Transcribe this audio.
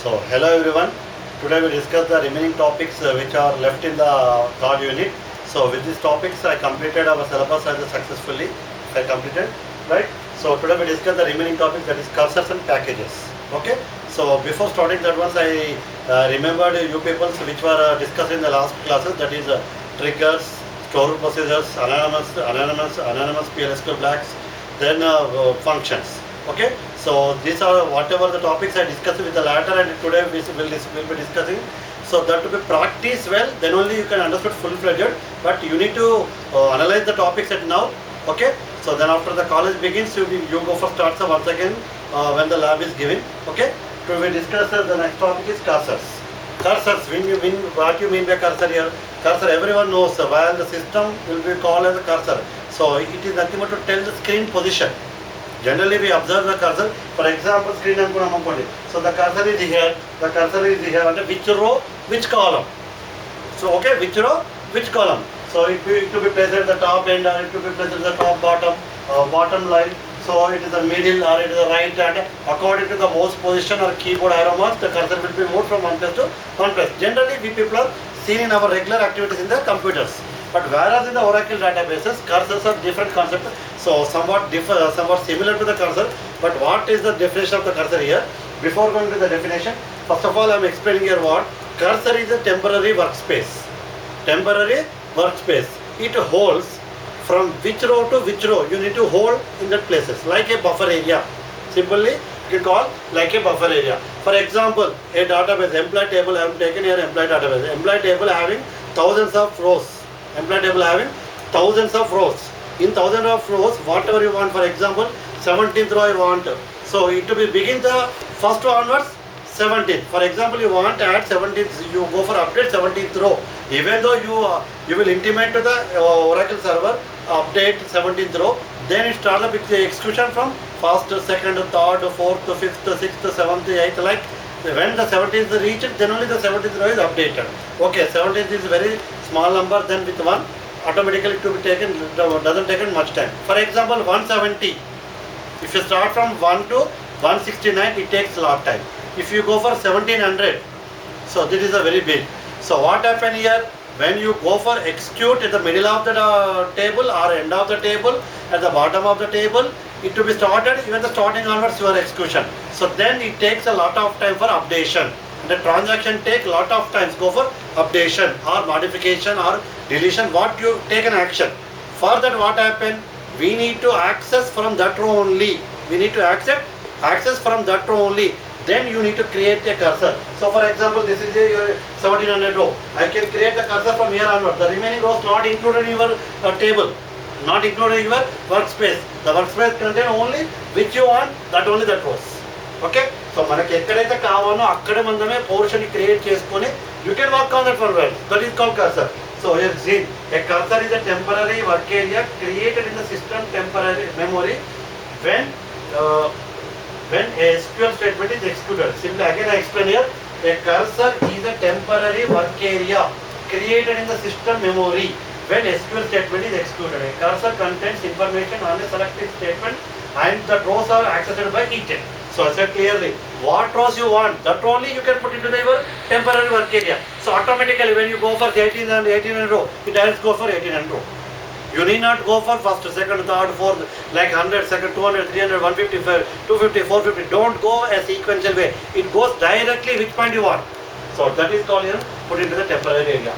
So hello everyone. Today we discuss the remaining topics which are left in the third unit. So with these topics I completed our syllabus as successfully. I completed, right? So today we discuss the remaining topics, that is cursors and packages. Okay. So before starting that once I remembered you people which were discussed in the last classes, that is triggers, store procedures, anonymous PLSQ blocks, then functions. Okay, so these are whatever the topics I discussed with the latter, and today we will be discussing. So that to be practiced well, then only you can understand full-fledged. But you need to analyze the topics at now. Okay, so then after the college begins, you go for starts once again when the lab is given. Okay, to we discuss the next topic is cursors. Cursors. What you mean by cursor here? Cursor, everyone knows while the system will be called as a cursor. So it is nothing but to tell the screen position. Generally we observe the cursor. For example, screen and so the cursor is here, the cursor is here, and which row, which column. So okay, which row, which column. So it to be placed at the top end, or it to be placed at the top bottom line. So it is the middle or it is the right, and according to the mouse position or keyboard arrow marks, the cursor will be moved from one place to one place. Generally we people are seen in our regular activities in the computers. But whereas in the Oracle databases, cursors are different concepts. So somewhat similar to the cursor. But what is the definition of the cursor here? Before going to the definition, first of all I am explaining here what cursor is a temporary workspace. Temporary workspace. It holds from which row to which row. You need to hold in that places like a buffer area. Simply you can call like a buffer area. For example, a database, employee table, I have taken here employee database. Employee table having thousands of rows. Employee table having thousands of rows. In thousands of rows, whatever you want, for example, 17th row I want. So it to be begin the first row onwards, 17th. For example, you want to add 17th, you go for update 17th row. Even though you will intimate to the Oracle server, update 17th row, then it starts with the execution from first, second, third, fourth, fifth, sixth, seventh, eighth, like when the 17th is reached, then only the 17th row is updated. Okay, 17th is very small number, then with 1, automatically to be taken, doesn't take much time. For example, 170, if you start from 1 to 169, it takes a lot of time. If you go for 1700, so this is a very big. So what happened here? When you go for execute at the middle of the table or end of the table, at the bottom of the table, it to be started, even the starting onwards your execution. So then it takes a lot of time for updation. The transaction take a lot of times go for updation or modification or deletion, what you take an action. For that what happened? We need to access from that row only. We need to access from that row only. Then you need to create a cursor. So for example, this is your 1700 row. I can create the cursor from here onward. The remaining rows not included in your table, not included in your workspace. The workspace contain only which you want, that only that rows. Okay? So మనకి ఎక్కడైతే కావాలో అక్కడే మనమే portion create చేసుకొని you can work on that for well. That is called cursor. So here see, a cursor is a temporary work area created in the system temporary memory when a SQL statement is executed. Simply again I explain here, a cursor is a temporary work area created in the system memory when SQL statement is executed. A cursor contains information on a selected statement and the rows are accessed by each. So I said clearly, what rows you want, that only you can put into your temporary work area. So automatically when you go for 18 and row, it directly go for 18 and row. You need not go for first, second, third, fourth, like 100, second, 200, 300, 150, 250, 450. Don't go a sequential way. It goes directly which point you want. So that is called put into the temporary area.